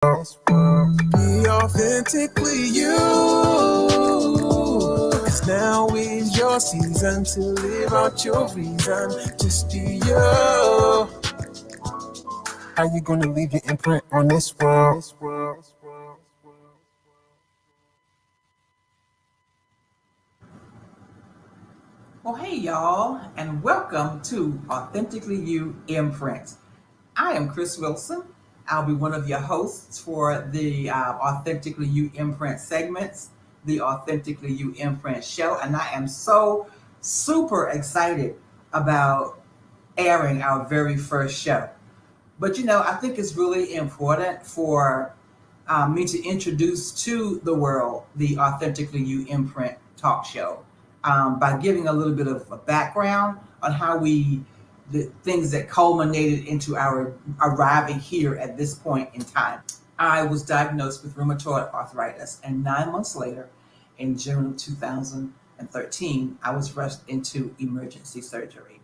Be authentically you. 'Cause now is your season to live out your reason. Just be you. How you gonna leave your imprint on this world? Well, hey, y'all, and welcome to Authentically You Imprint. I am Chris Wilson. I'll be one of your hosts for the Authentically You Imprint segments, the Authentically You Imprint show, and I am so super excited about airing our very first show. But I think it's really important for me to introduce to the world the Authentically You Imprint talk show by giving a little bit of a background on how the things that culminated into our arriving here at this point in time. I was diagnosed with rheumatoid arthritis, and 9 months later, in June of 2013, I was rushed into emergency surgery.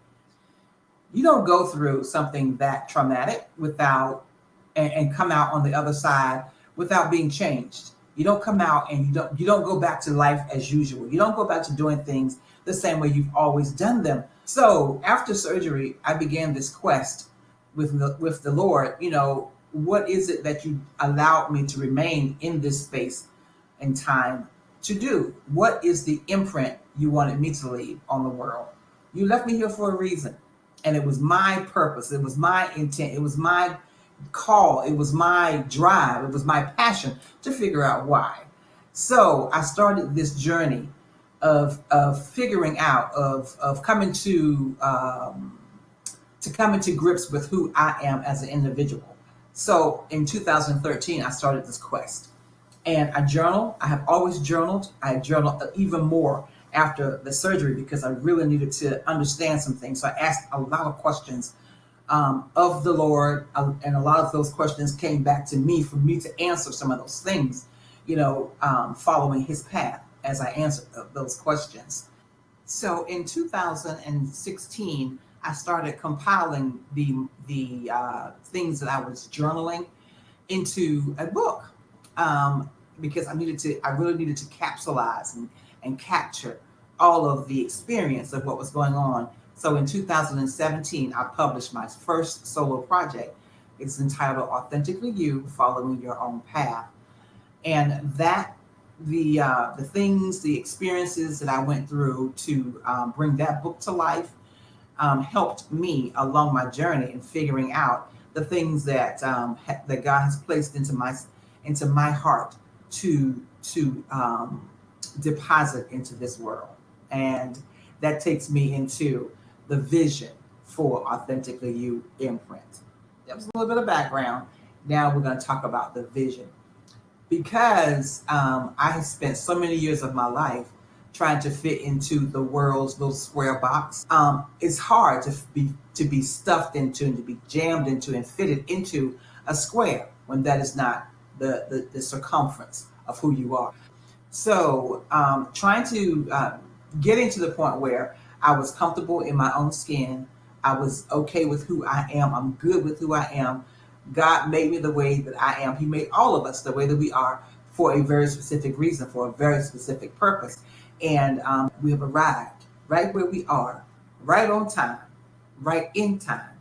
You don't go through something that traumatic without and come out on the other side without being changed. You don't come out and you don't go back to life as usual. You don't go back to doing things the same way you've always done them. So after surgery, I began this quest with the Lord. What is it that you allowed me to remain in this space and time to do? What is the imprint you wanted me to leave on the world? You left me here for a reason. And it was my purpose. It was my intent. It was my call. It was my drive. It was my passion to figure out why. So I started this journey of figuring out, of coming to come into grips with who I am as an individual. So in 2013, I started this quest. And I journal. I have always journaled. I journal even more after the surgery because I really needed to understand some things. So I asked a lot of questions of the Lord, and a lot of those questions came back to me for me to answer some of those things, following His path as I answered those questions. So in 2016, I started compiling the things that I was journaling into a book because I really needed to capsulize and capture all of the experience of what was going on. So in 2017, I published my first solo project. It's entitled Authentically You, Following Your Own Path. And that the things, the experiences that I went through to bring that book to life helped me along my journey in figuring out the things that that God has placed into my heart to deposit into this world. And that takes me into the vision for Authentically You Imprint. That was a little bit of background. Now we're going to talk about the vision. Because I spent so many years of my life trying to fit into the world's little square box. It's hard to be stuffed into and to be jammed into and fitted into a square when that is not the circumference of who you are. So trying to getting to the point where I was comfortable in my own skin. I was okay with who I am. I'm good with who I am. God made me the way that I am. He made all of us the way that we are for a very specific reason, for a very specific purpose. And we have arrived right where we are, right on time, right in time,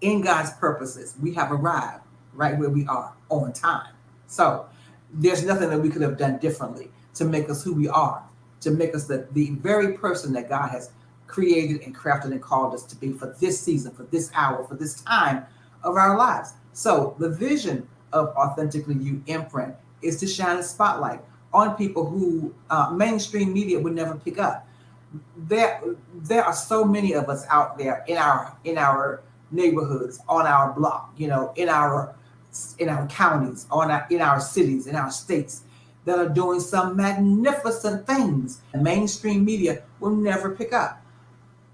in God's purposes. We have arrived right where we are on time. So there's nothing that we could have done differently to make us who we are, to make us the very person that God has created and crafted and called us to be for this season, for this hour, for this time of our lives. So the vision of Authentically You Imprint is to shine a spotlight on people who mainstream media would never pick up. There are so many of us out there in our neighborhoods, on our block, in our counties, in our cities, in our states, that are doing some magnificent things mainstream media will never pick up.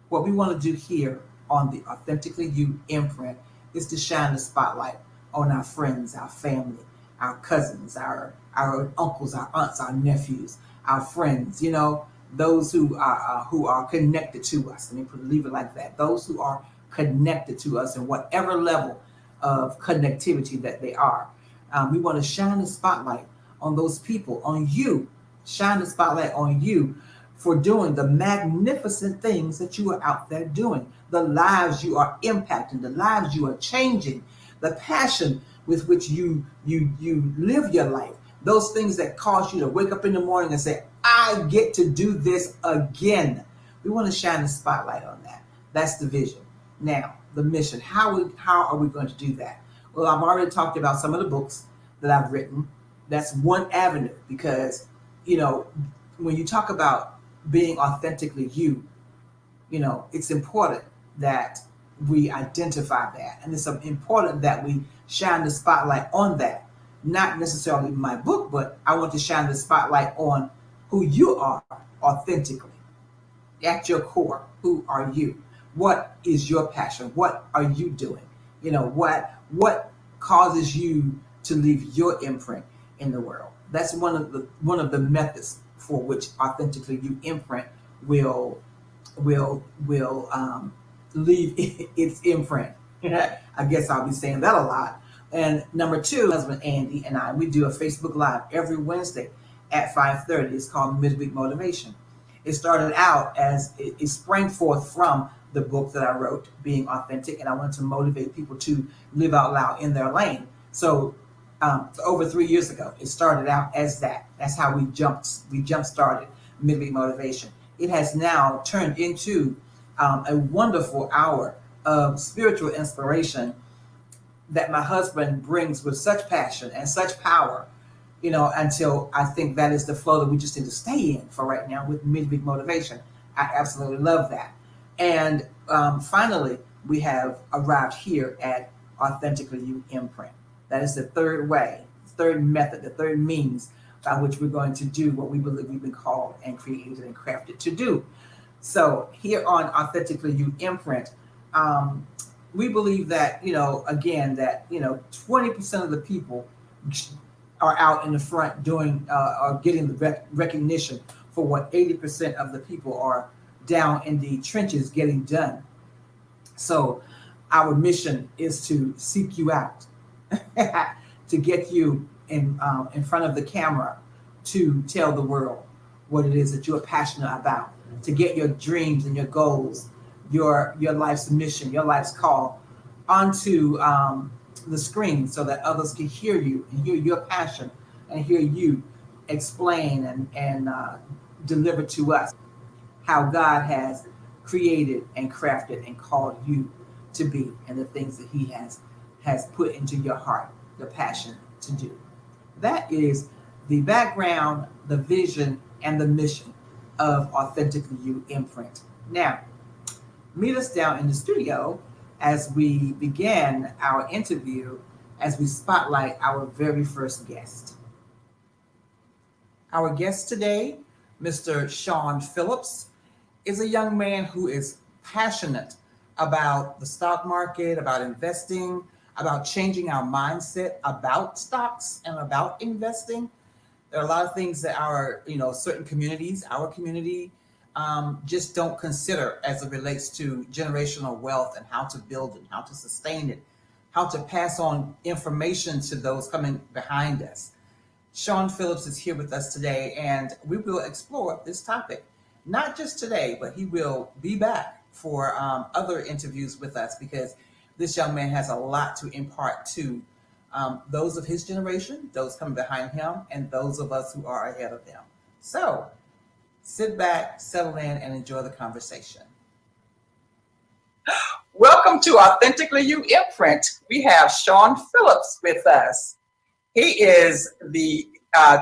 What we want to do here on the Authentically You Imprint is to shine the spotlight on our friends, our family, our cousins, our uncles, our aunts, our nephews, our friends, those who are connected to us. Let me leave it like that. Those who are connected to us in whatever level of connectivity that they are. We want to shine the spotlight on those people, on you, shine the spotlight on you for doing the magnificent things that you are out there doing, the lives you are impacting, the lives you are changing, the passion with which you live your life, those things that cause you to wake up in the morning and say, I get to do this again. We want to shine the spotlight on that. That's the vision. Now, the mission. How are we going to do that? Well, I've already talked about some of the books that I've written. That's one avenue because, when you talk about being authentically you, it's important that we identify that. And it's important that we shine the spotlight on that. Not necessarily my book, but I want to shine the spotlight on who you are authentically. At your core, who are you? What is your passion? What are you doing? What causes you to leave your imprint in the world? That's one of the methods for which Authentically You imprint will leave its imprint. I guess I'll be saying that a lot. And number two, husband Andy and I, we do a Facebook Live every Wednesday at 5:30. It's called Midweek Motivation. It started out as it sprang forth from the book that I wrote, Being Authentic, and I wanted to motivate people to live out loud in their lane. So over 3 years ago, it started out as that. That's how we jump started Midweek Motivation. It has now turned into a wonderful hour of spiritual inspiration that my husband brings with such passion and such power, until I think that is the flow that we just need to stay in for right now with Midweek Motivation. I absolutely love that. And finally, we have arrived here at Authentically You Imprint. That is the third way, third method, the third means by which we're going to do what we believe we've been called and created and crafted to do. So here on Authentically You Imprint, we believe that, again, that, 20% of the people are out in the front doing or getting the recognition for what 80% of the people are down in the trenches getting done. So our mission is to seek you out, to get you in front of the camera, to tell the world what it is that you are passionate about, to get your dreams and your goals, your life's mission, your life's call onto the screen so that others can hear you and hear your passion and hear you explain and deliver to us how God has created and crafted and called you to be and the things that he has put into your heart, the passion to do. That is the background, the vision, and the mission of Authentically You Imprint. Now, meet us down in the studio as we begin our interview, as we spotlight our very first guest. Our guest today, Mr. Sean Phillips, is a young man who is passionate about the stock market, about investing, about changing our mindset about stocks and about investing. There are a lot of things that our certain communities, our community, just don't consider as it relates to generational wealth and how to build it, how to sustain it, how to pass on information to those coming behind us. Sean Phillips is here with us today, and we will explore this topic. Not just today, but he will be back for other interviews with us because this young man has a lot to impart to those of his generation, those coming behind him, and those of us who are ahead of them. So sit back, settle in, and enjoy the conversation. Welcome to Authentically You Imprint. We have Sean Phillips with us. He is the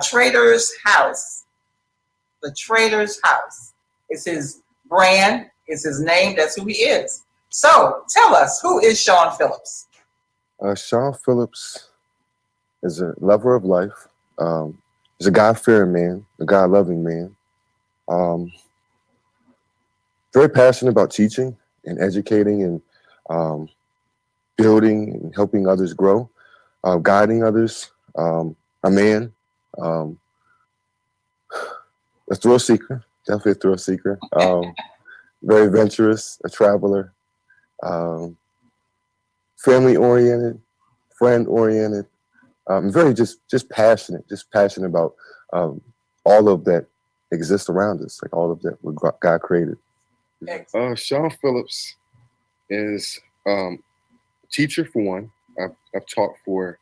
Trader's House. The Trader's House. It's his brand, it's his name, that's who he is. So tell us, who is Sean Phillips? Sean Phillips is a lover of life. He's a God-fearing man, a God-loving man. Very passionate about teaching and educating and building and helping others grow, guiding others. A man, a thrill seeker, definitely a thrill seeker. Very adventurous, a traveler, family-oriented, friend-oriented, very just passionate about all of that exists around us, like all of that what God created. Sean Phillips is teacher for one. I've taught for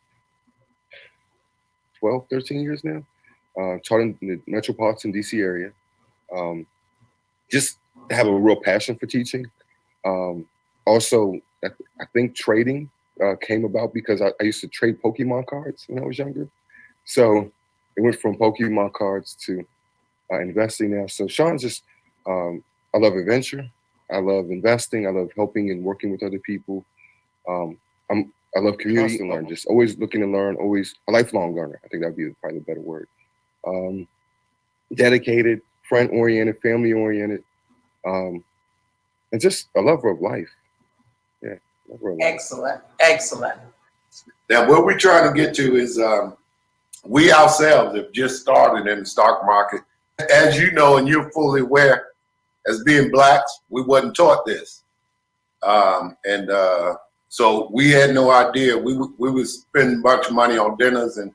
12, 13 years now. Taught in the metropolitan DC area. Just have a real passion for teaching. Also, I think trading came about because I used to trade Pokemon cards when I was younger. So it went from Pokemon cards to investing now. So Sean's just, I love adventure. I love investing. I love helping and working with other people. I love community and learn, just always looking to learn, always a lifelong learner. I think that'd be probably the better word. Dedicated, friend-oriented, family-oriented, and just a lover of life. Yeah. Excellent. Excellent. Now, what we're trying to get to is we ourselves have just started in the stock market. As you know, and you're fully aware, as being blacks, we wasn't taught this. So we had no idea. We would spend a bunch of money on dinners and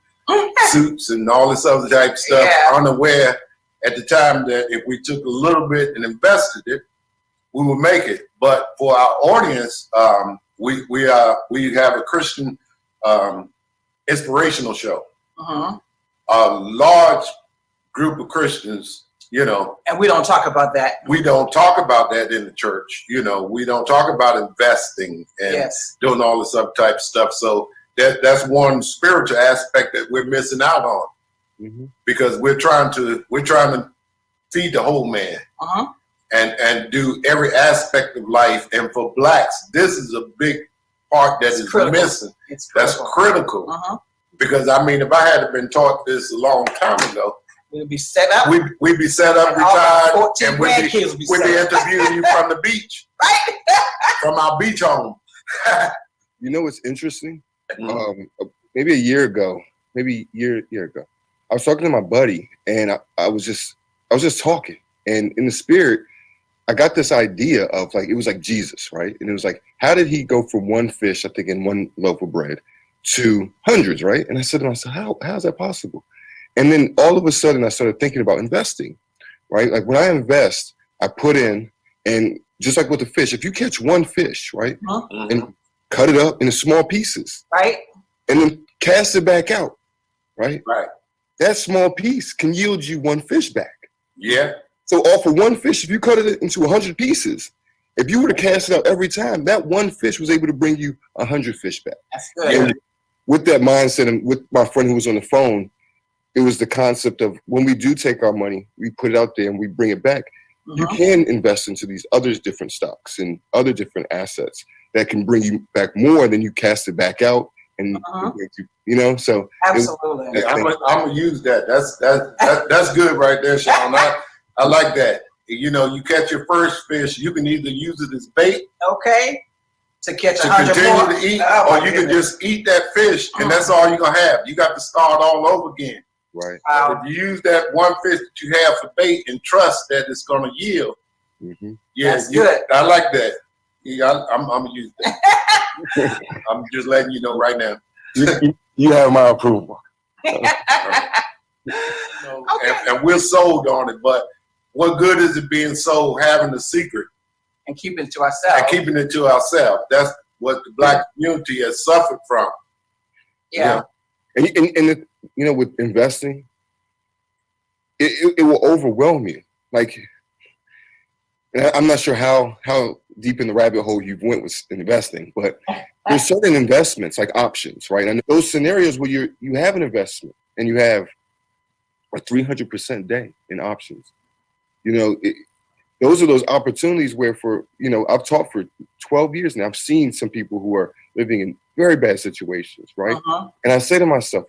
suits and all this other type of stuff, unaware at the time that if we took a little bit and invested it, we would make it. But for our audience, we have a Christian inspirational show. A large group of Christians, and we don't talk about that. We don't talk about that in the church. We don't talk about investing and doing all this other type of stuff. So that's one spiritual aspect that we're missing out on, because we're trying to feed the whole man and do every aspect of life. And for blacks, this is a big part that is critical. Missing. That's critical. Because I mean, if I had been taught this a long time ago, we'd be set up. We'd be set up, retired, and we'd be interviewing you from the beach, right? From our beach home. You know what's interesting? Maybe a year ago, I was talking to my buddy, and I was just talking, and in the spirit, I got this idea of it was like Jesus, right? And it was like, how did he go from one fish, I think, in one loaf of bread, to hundreds, right? And I said to myself, how is that possible? And then all of a sudden, I started thinking about investing, right? Like when I invest, I put in, and just like with the fish, if you catch one fish, right, and cut it up into small pieces, right, and then cast it back out, right? Right. That small piece can yield you one fish back. Yeah. So off of one fish, if you cut it into 100 pieces, if you were to cast it out every time, that one fish was able to bring you 100 fish back. That's good. And with that mindset, and with my friend who was on the phone, it was the concept of when we do take our money, we put it out there and we bring it back. You can invest into these other different stocks and other different assets that can bring you back more than you cast it back out. And so absolutely. I'm gonna use that. That's good right there, Sean. I like that. You catch your first fish, you can either use it as bait, to catch to 100 continue more. to eat, or you can just eat that fish, and that's all you're gonna have. You got to start all over again. Right. If you use that one fish that you have for bait and trust that it's gonna yield, that's good. I like that. Yeah, I'm gonna use that. I'm just letting you know right now. You have my approval. And we're sold on it, but what good is it being sold, having the secret and keeping it to ourselves? That's what the black community has suffered from. Yeah. And with investing, it will overwhelm you. Like, and I'm not sure how deep in the rabbit hole you've went with investing, but there's certain investments like options, right? And those scenarios where you have an investment and you have a 300% day in options, those are those opportunities where I've taught for 12 years now. I've seen some people who are living in very bad situations, right? And I say to myself,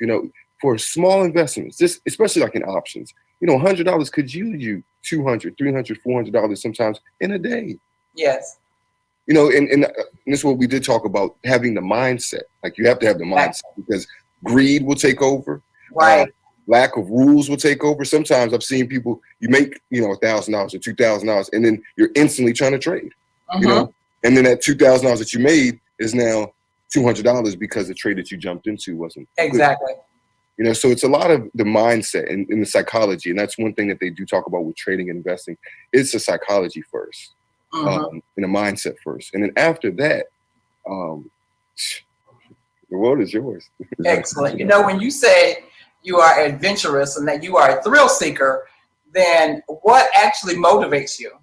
for small investments, this, especially like in options, $100 could yield you $200, $300, $400 sometimes in a day. Yes. And this is what we did talk about, having the mindset. Like you have to have the mindset because greed will take over. Right. Lack of rules will take over. Sometimes I've seen people, you make, $1,000 or $2,000 and then you're instantly trying to trade, and then that $2,000 that you made is now $200 because the trade that you jumped into wasn't Exactly. good. You know, so it's a lot of the mindset and the psychology, and that's one thing that they do talk about with trading and investing. It's a psychology first, and a mindset first, and then after that, the world is yours. Excellent. You know, when you say you are adventurous and that you are a thrill seeker, then what actually motivates you?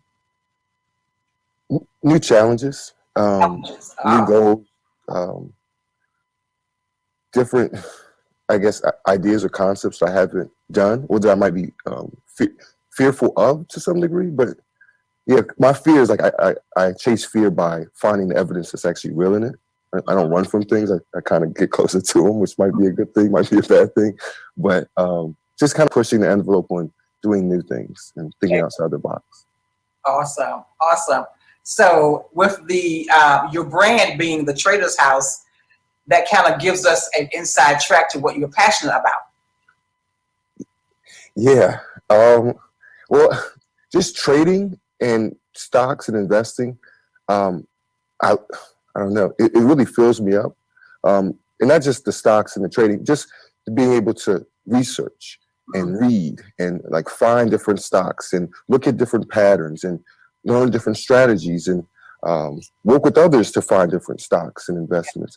New challenges, new goals, different, I guess, ideas or concepts I haven't done, or that I might be fearful of to some degree. But yeah, my fear is like I chase fear by finding the evidence that's actually real in it. I don't run from things. I kind of get closer to them, which might be a good thing, might be a bad thing. But just kind of pushing the envelope on doing new things and thinking outside the box. Awesome. Awesome. So with the your brand being the Trader's House, that kind of gives us an inside track to what you're passionate about. Yeah. Well, just trading and stocks and investing, I don't know. It really fills me up. And not just the stocks and the trading, just being able to research and read and like find different stocks and look at different patterns and learn different strategies and work with others to find different stocks and investments.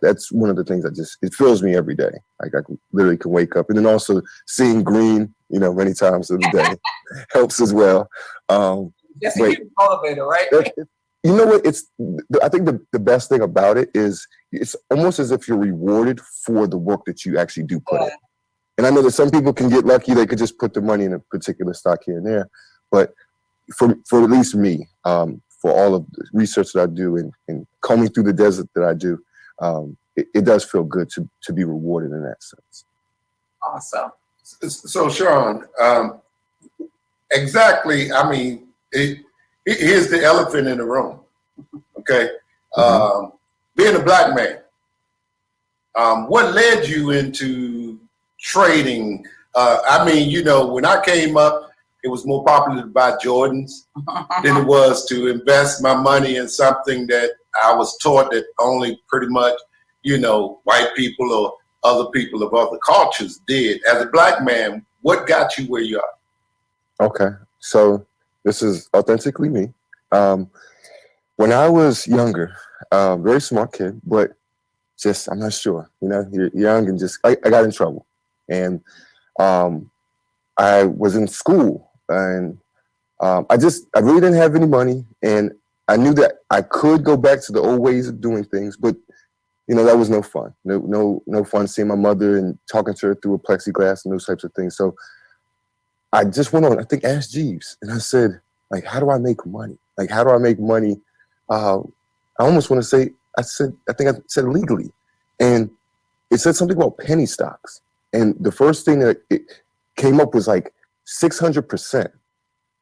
That's one of the things it fills me every day. Like I literally can wake up, and then also seeing green, you know, many times of the day helps as well. Just to keep you motivated, right? You know what? I think the best thing about it is it's almost as if you're rewarded for the work that you actually do put in. And I know that some people can get lucky; they could just put the money in a particular stock here and there. But for at least me, for all of the research that I do and combing through the desert that I do, it does feel good to be rewarded in that sense. Awesome. So, Sean, exactly. I mean, here's the elephant in the room. Okay, being a black man, what led you into trading? I mean, you know, when I came up, it was more popular to buy Jordans than it was to invest my money in something that I was taught that only pretty much, you know, white people or other people of other cultures did. As a black man, what got you where you are? Okay, so this is authentically me. When I was younger, very smart kid, but just, I'm not sure, you know, you're young and just, I got in trouble. And I was in school and I really didn't have any money. And I knew that I could go back to the old ways of doing things, but you know, that was no fun. No fun seeing my mother and talking to her through a plexiglass and those types of things. So I just went on, I think, Ask Jeeves. And I said, like, how do I make money? Like, how do I make money? I almost want to say, I think I said legally. And it said something about penny stocks. And the first thing that it came up was like 600%.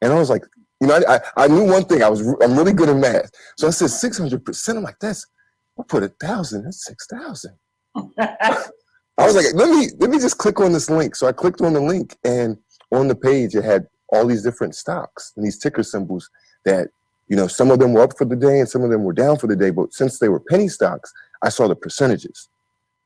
And I was like, you know, I knew one thing. I'm really good at math. So I said 600%. I'm like, I'll put 1,000. That's 6,000. I was like, let me just click on this link. So I clicked on the link, and on the page it had all these different stocks and these ticker symbols that, you know, some of them were up for the day and some of them were down for the day. But since they were penny stocks, I saw the percentages.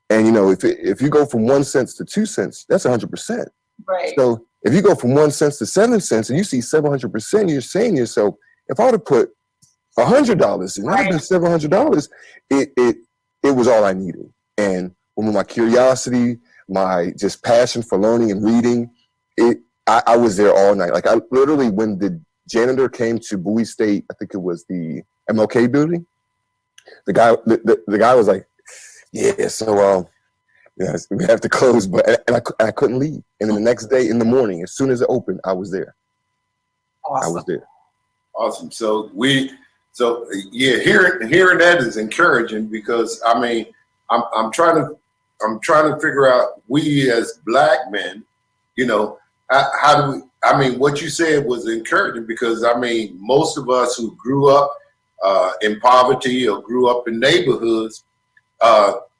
And, you know, if you go from 1 cent to 2 cents, that's 100%. Right. So if you go from 1 cent to 7 cents and you see 700%, you're saying to yourself, if I would have put $100 and I'd have been $700, it was all I needed. And with my curiosity, my just passion for learning and reading, I was there all night. Like I literally, when the janitor came to Bowie State, I think it was the MLK building, the guy was like, yeah, so yeah, we have to close, but I couldn't leave. And then the next day in the morning, as soon as it opened, I was there. Awesome. I was there. Awesome. So yeah, hearing that is encouraging, because I mean, I'm trying to figure out, we as black men, you know, how do we, I mean, what you said was encouraging, because I mean, most of us who grew up in poverty or grew up in neighborhoods,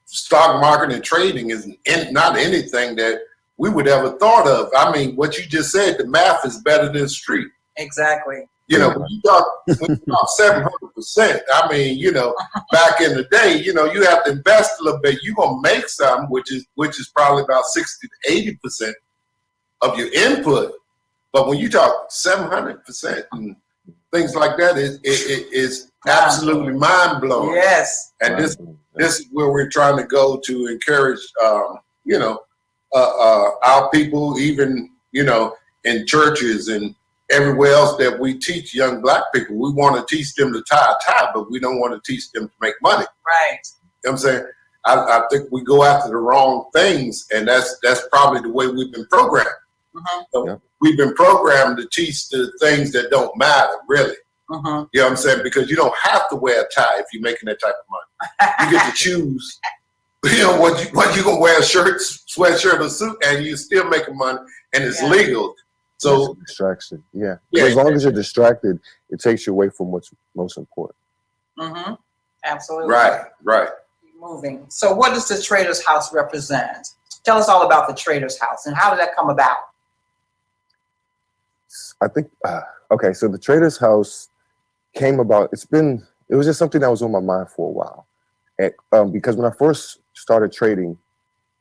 stock market and trading is not anything that we would ever thought of. I mean, what you just said, the math is better than the street. Exactly. You know, when you talk 700%, I mean, you know, back in the day, you know, you have to invest a little bit. You're gonna make some, which is probably about 60 to 80% of your input. But when you talk 700% and things like that, it is absolutely mind blowing. Yes. And this is where we're trying to go to encourage, you know, our people, even, you know, in churches and everywhere else that we teach young Black people. We want to teach them to tie a tie, but we don't want to teach them to make money. Right. You know what I'm saying? I think we go after the wrong things, and that's probably the way we've been programmed. So we've been programmed to teach the things that don't matter, really. You know what I'm saying? Because you don't have to wear a tie if you're making that type of money. You get to choose, you know, what you gonna wear, a shirt, sweatshirt, or suit, and you're still making money, and it's legal. So distraction, as long as you're distracted, it takes you away from what's most important. Absolutely. Right. Keep moving. So what does the Trader's House represent? Tell us all about the Trader's House and how did that come about? I think, okay, so the Trader's House came about, it was just something that was on my mind for a while. And, because when I first started trading,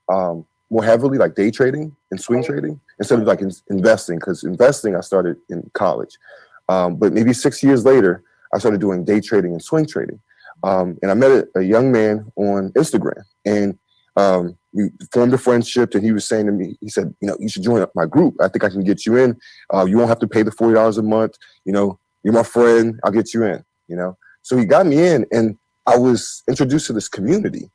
more heavily, like day trading and swing trading, instead of like investing, because investing I started in college. But maybe 6 years later, I started doing day trading and swing trading. And I met a young man on Instagram, and we formed a friendship, and he was saying to me, he said, you know, you should join my group. I think I can get you in. You won't have to pay the $40 a month. You know, you're my friend. I'll get you in, you know? So he got me in, and I was introduced to this community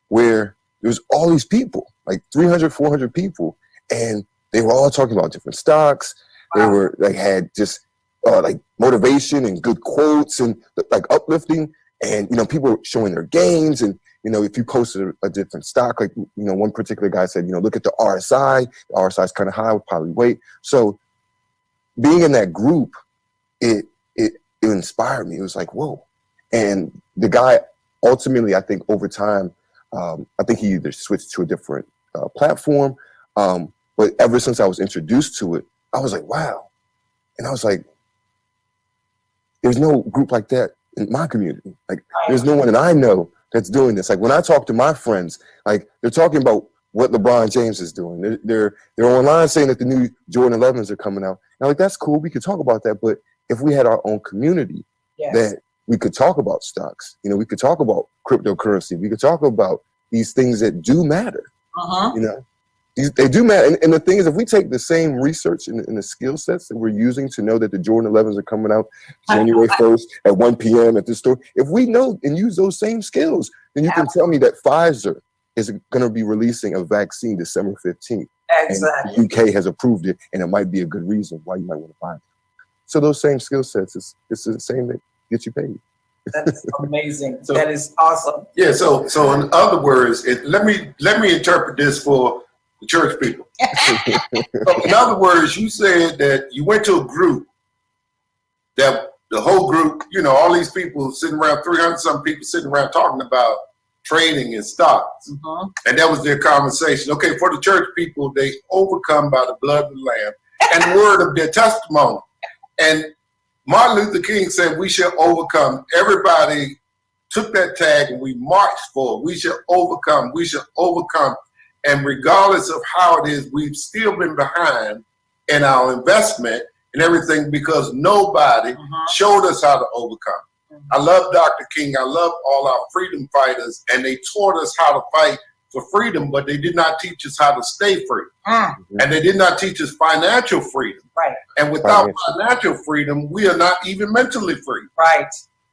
where there was all these people, like 300, 400 people, and they were all talking about different stocks. They were like, had just like motivation and good quotes and like uplifting, and, you know, people were showing their gains. And, you know, if you posted a different stock, like, you know, one particular guy said, you know, look at the RSI. The RSI is kind of high, would probably wait. So being in that group, it inspired me. It was like, whoa. And the guy ultimately, I think over time, I think he either switched to a different platform, but ever since I was introduced to it, I was like, wow. And I was like, there's no group like that in my community. Like, there's no one that I know that's doing this. Like, when I talk to my friends, like, they're talking about what LeBron James is doing. They're online saying that the new Jordan 11s are coming out. And I'm like, that's cool. We could talk about that. But if we had our own community that we could talk about stocks, you know, we could talk about cryptocurrency. We could talk about these things that do matter. You know, they do matter. And the thing is, if we take the same research and the skill sets that we're using to know that the Jordan 11s are coming out January 1st at 1 p.m. at this store, if we know and use those same skills, then you can tell me that Pfizer is going to be releasing a vaccine December 15th. Exactly. And the UK has approved it, and it might be a good reason why you might want to buy it. So those same skill sets, it's the same that get you paid. That's amazing. That is awesome. Yeah. So in other words, let me interpret this for the church people. So in other words, you said that you went to a group that the whole group, you know, all these people sitting around, 300-something people sitting around talking about trading and stocks, and that was their conversation. Okay, for the church people, they overcome by the blood of the Lamb and the word of their testimony. And Martin Luther King said we shall overcome. Everybody took that tag and we marched for it. We shall overcome. We shall overcome. And regardless of how it is, we've still been behind in our investment and everything because nobody showed us how to overcome. I love Dr. King. I love all our freedom fighters, and they taught us how to fight for freedom, but they did not teach us how to stay free. And they did not teach us financial freedom. Right. And without financial freedom, we are not even mentally free. Right.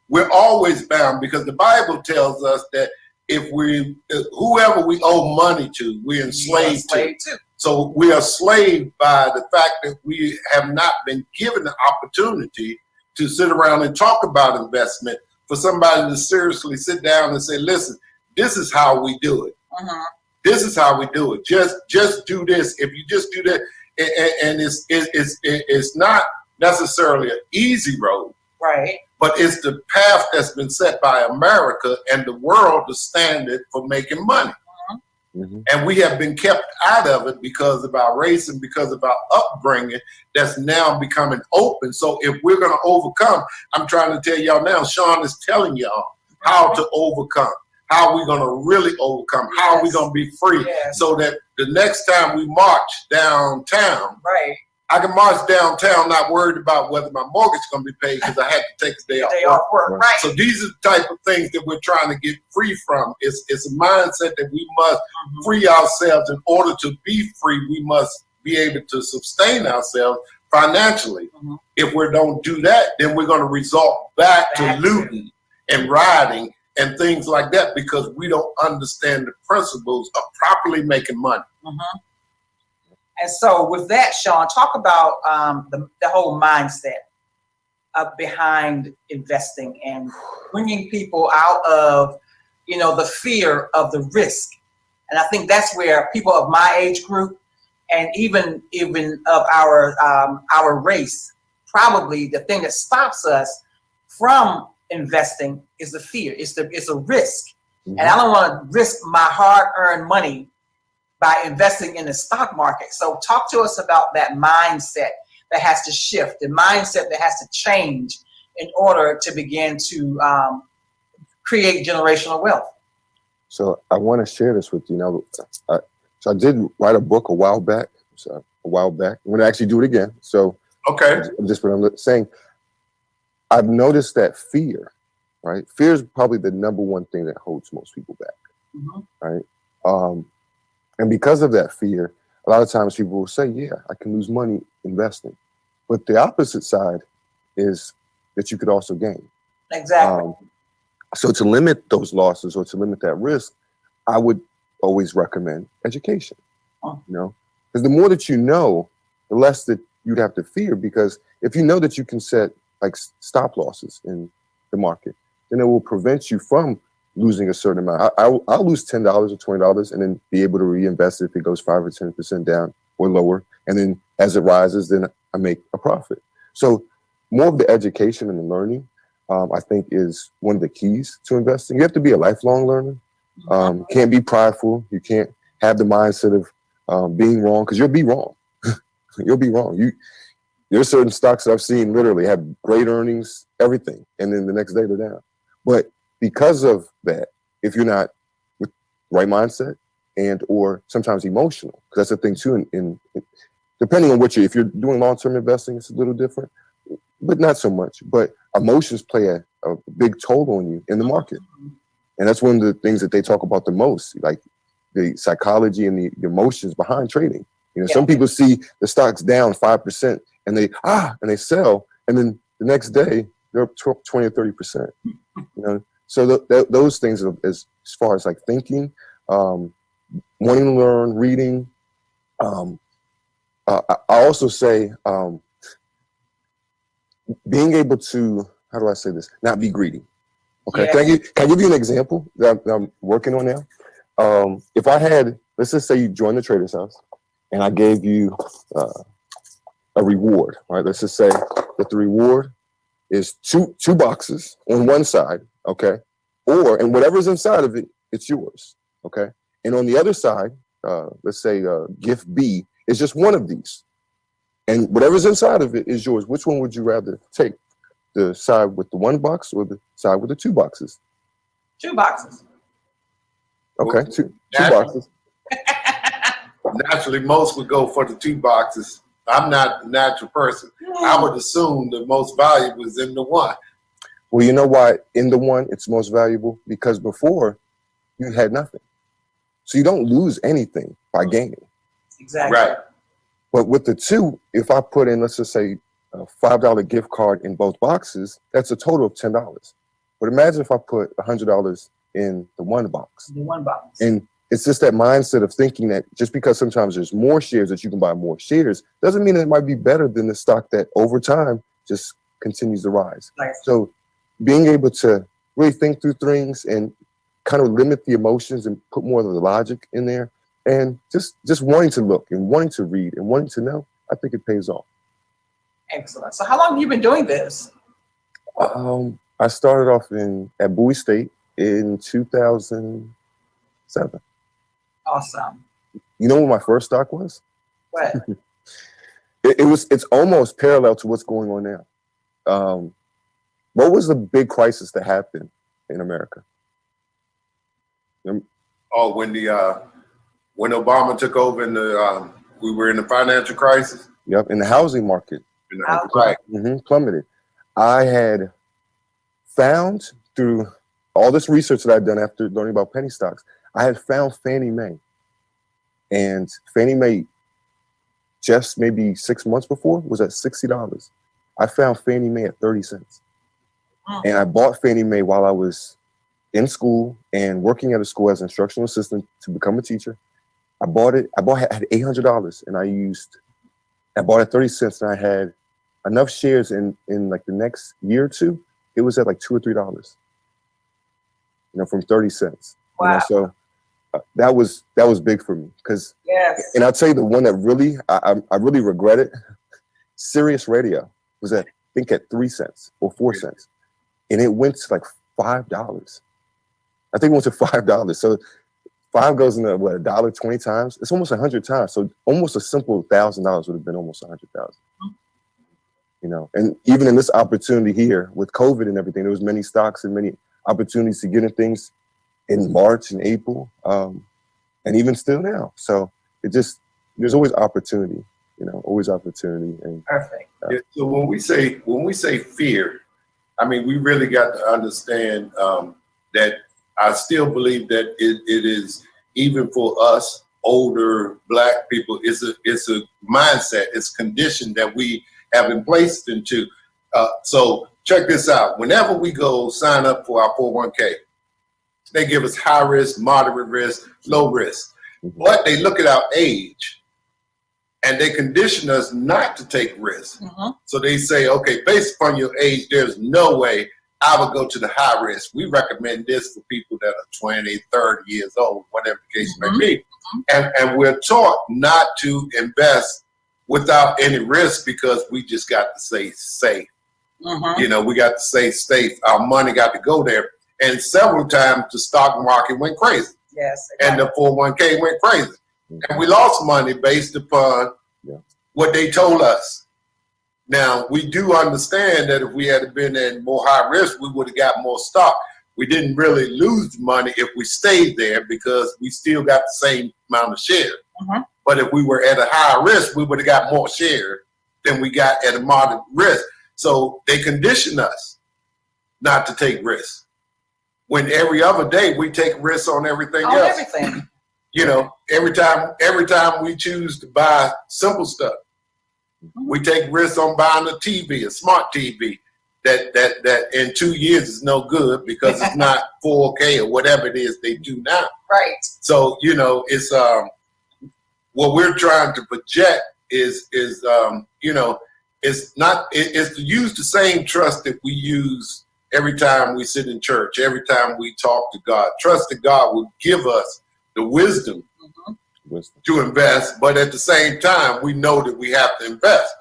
We're always bound because the Bible tells us that if whoever we owe money to, we're enslaved to. So we are enslaved by the fact that we have not been given the opportunity to sit around and talk about investment, for somebody to seriously sit down and say, listen, this is how we do it. This is how we do it. Just do this. If you just do that, and it's not necessarily an easy road, right? But it's the path that's been set by America and the world, the standard for making money. And we have been kept out of it because of our race and because of our upbringing that's now becoming open. So if we're going to overcome, I'm trying to tell y'all now, Sean is telling y'all how to overcome, how we're going to really overcome, how we're going to be free, so that the next time we march downtown, I can march downtown not worried about whether my mortgage is going to be paid because I had to take a day off work. So these are the type of things that we're trying to get free from. It's a mindset that we must free ourselves. In order to be free, we must be able to sustain ourselves financially. If we don't do that, then we're going to resort back to looting and rioting and things like that because we don't understand the principles of properly making money. And so with that, Sean, talk about the whole mindset behind investing and bringing people out of, the fear of the risk. And I think that's where people of my age group and even of our race, probably the thing that stops us from investing is the fear. It's a risk. And I don't want to risk my hard-earned money by investing in the stock market. So talk to us about that mindset that has to shift, the mindset that has to change in order to begin to create generational wealth. So I want to share this with you. Now, so I did write a book a while back. I'm going to actually do it again. So just what I'm saying, I've noticed that fear, right? Fear is probably the number one thing that holds most people back, right? And because of that fear, a lot of times people will say, yeah, I can lose money investing. But the opposite side is that you could also gain. Exactly. So to limit those losses or to limit that risk, I would always recommend education, because the more that you know, the less that you'd have to fear. Because if you know that you can set like stop losses in the market, then it will prevent you from losing a certain amount. I'll lose $10 or $20 and then be able to reinvest it if it goes 5 or 10% down or lower. And then as it rises, then I make a profit. So more of the education and the learning, I think, is one of the keys to investing. You have to be a lifelong learner. You can't be prideful. You can't have the mindset of being wrong, because you'll be wrong. You'll be wrong. There's certain stocks that I've seen literally have great earnings, everything, and then the next day they're down. But because of that, if you're not with the right mindset and or sometimes emotional, because that's the thing too, in depending on if you're doing long-term investing, it's a little different, but not so much. But emotions play a big toll on you in the market. And that's one of the things that they talk about the most, like the psychology and the emotions behind trading. Some people see the stocks down 5% and they sell, and then the next day they're up 20 or 30%. So those things, as far as like thinking, wanting to learn, reading. I also say being able to, how do I say this? Not be greedy. Okay, yes. Can I give you an example that I'm working on now? If I had, let's just say you joined the Trader's House, and I gave you a reward, right? Let's just say that the reward is two boxes on one side, okay? And whatever's inside of it, it's yours, okay? And on the other side, let's say gift B is just one of these. And whatever's inside of it is yours. Which one would you rather take? The side with the one box or the side with the two boxes? 2 boxes. Okay, two boxes. Naturally, most would go for the 2 boxes. I'm not a natural person. I would assume the most valuable is in the one. Well, you know why in the one it's most valuable? Because before you had nothing. So you don't lose anything by gaining. Exactly. Right. But with the 2, if I put in, let's just say, a $5 gift card in both boxes, that's a total of $10. But imagine if I put $100 in the one box. The one box. And it's just that mindset of thinking that just because sometimes there's more shares that you can buy more shares, doesn't mean it might be better than the stock that over time just continues to rise. Nice. So being able to really think through things and kind of limit the emotions and put more of the logic in there, and just wanting to look and wanting to read and wanting to know, I think it pays off. Excellent. So how long have you been doing this? I started off at Bowie State in 2007. Awesome. You know what my first stock was? What? It's almost parallel to what's going on now. What was the big crisis that happened in America? Oh, when Obama took over and we were in the financial crisis. Yep, in the housing market. Right. Plummeted. I had found through all this research that I'd done after learning about penny stocks, I had found Fannie Mae. And Fannie Mae, just maybe 6 months before, was at $60. I found Fannie Mae at 30 cents. And I bought Fannie Mae while I was in school and working at a school as an instructional assistant to become a teacher. I had $800 and I bought at 30 cents and I had enough shares in like the next year or two, it was at like $2 or $3, from 30 cents. Wow. So that was big for me because, yes. And I'll tell you the one that really, I really regret it. Sirius Radio was at 3 cents or 4 cents. And it went to like $5. I think it went to $5. So 5 goes into what, $1.20 times? It's almost 100 times. So almost a simple $1,000 would have been almost 100,000. And even in this opportunity here with COVID and everything, there was many stocks and many opportunities to get in things in March and April, and even still now. So there's always opportunity, always opportunity. And perfect. So when we say fear, I mean, we really got to understand that I still believe that it is, even for us older Black people, it's a mindset, it's condition that we have been placed into. So check this out. Whenever we go sign up for our 401k, they give us high risk, moderate risk, low risk. But they look at our age and they condition us not to take risks. So they say, okay, based upon your age, there's no way I would go to the high risk. We recommend this for people that are 20, 30 years old, whatever the case may be. And we're taught not to invest without any risk because we just got to say safe. We got to say safe. Our money got to go there. And several times the stock market went crazy. Yes. And the 401k went crazy. And we lost money based upon what they told us. Now, we do understand that if we had been in more high risk, we would have got more stock. We didn't really lose money if we stayed there because we still got the same amount of shares. But if we were at a higher risk, we would have got more shares than we got at a moderate risk. So they condition us not to take risks. When every other day we take risks on everything else. Everything. Every time we choose to buy simple stuff, we take risks on buying a TV, a smart TV, that in 2 years is no good because it's not 4K or whatever it is they do now. Right. So it's what we're trying to project is it's to use the same trust that we use every time we sit in church, every time we talk to God. Trust that God will give us the wisdom to invest, but at the same time, we know that we have to invest.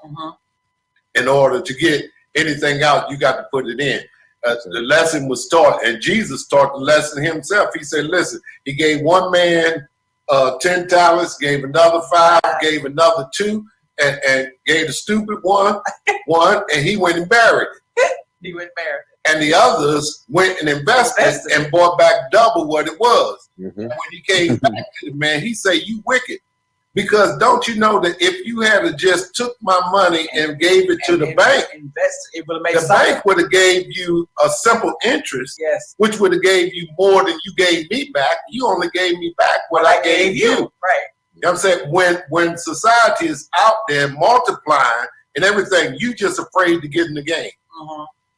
In order to get anything out, you got to put it in. The lesson was taught, and Jesus taught the lesson himself. He said, listen, he gave one man 10 talents, gave another 5, gave another 2, and gave the stupid one, and he went and buried it. He went and buried it. And the others went and invested and bought back double what it was. And when he came back to the man, he said, you wicked. Because don't you know that if you had just took my money and gave it to the bank, the bank would have gave you a simple interest, which would have gave you more than you gave me back. You only gave me back what I gave you. Right. You know what I'm saying? When society is out there multiplying and everything, you just afraid to get in the game.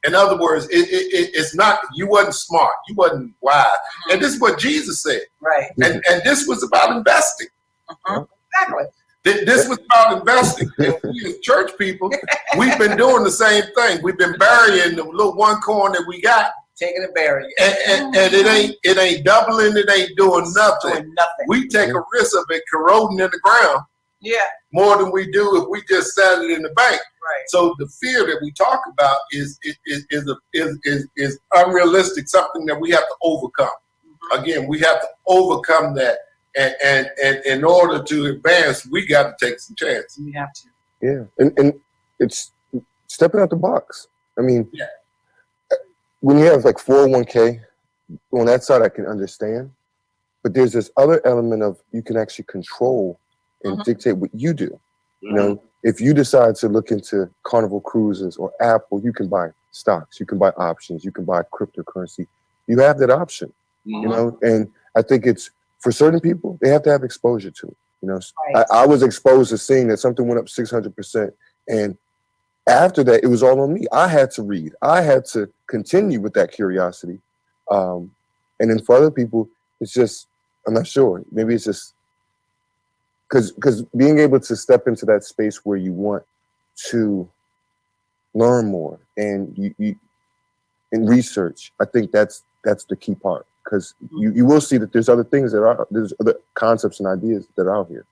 In other words, it's not, you wasn't smart, you wasn't wise. And this is what Jesus said. Right. And this was about investing. Exactly. This was about investing. And we as church people, we've been doing the same thing. We've been burying the little one coin that we got. Taking and burying. And it ain't doubling, it ain't doing nothing. We take a risk of it corroding in the ground. More than we do if we just set it in the bank. Right. So the fear that we talk about is unrealistic, something that we have to overcome. Again, we have to overcome that And in order to advance, we got to take some chances. We have to. Yeah, and it's stepping out the box. I mean, when you have like 401k, on that side I can understand, but there's this other element of you can actually control and dictate what you do. You know, if you decide to look into Carnival Cruises or Apple, you can buy stocks, you can buy options, you can buy cryptocurrency. You have that option, you know, and I think it's for certain people, they have to have exposure to it. You know, I was exposed to seeing that something went up 600%. And after that, it was all on me. I had to read. I had to continue with that curiosity. And then for other people, it's just, I'm not sure. Maybe it's just because being able to step into that space where you want to learn more and you in research, I think that's the key part. Because you will see that there's other things there's other concepts and ideas that are out here.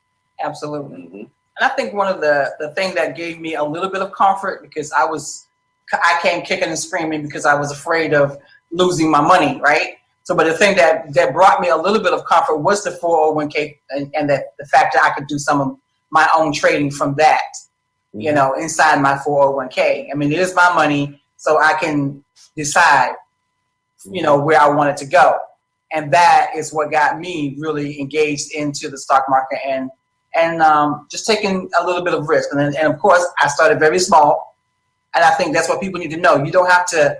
Absolutely. And I think one of the thing that gave me a little bit of comfort, because I came kicking and screaming because I was afraid of losing my money, right? So, but the thing that brought me a little bit of comfort was the 401k and that the fact that I could do some of my own trading from that, you know, inside my 401k. I mean, it is my money, so I can decide, you know, where I want it to go. And that is what got me really engaged into the stock market and just taking a little bit of risk. And of course, I started very small. And I think that's what people need to know. You don't have to,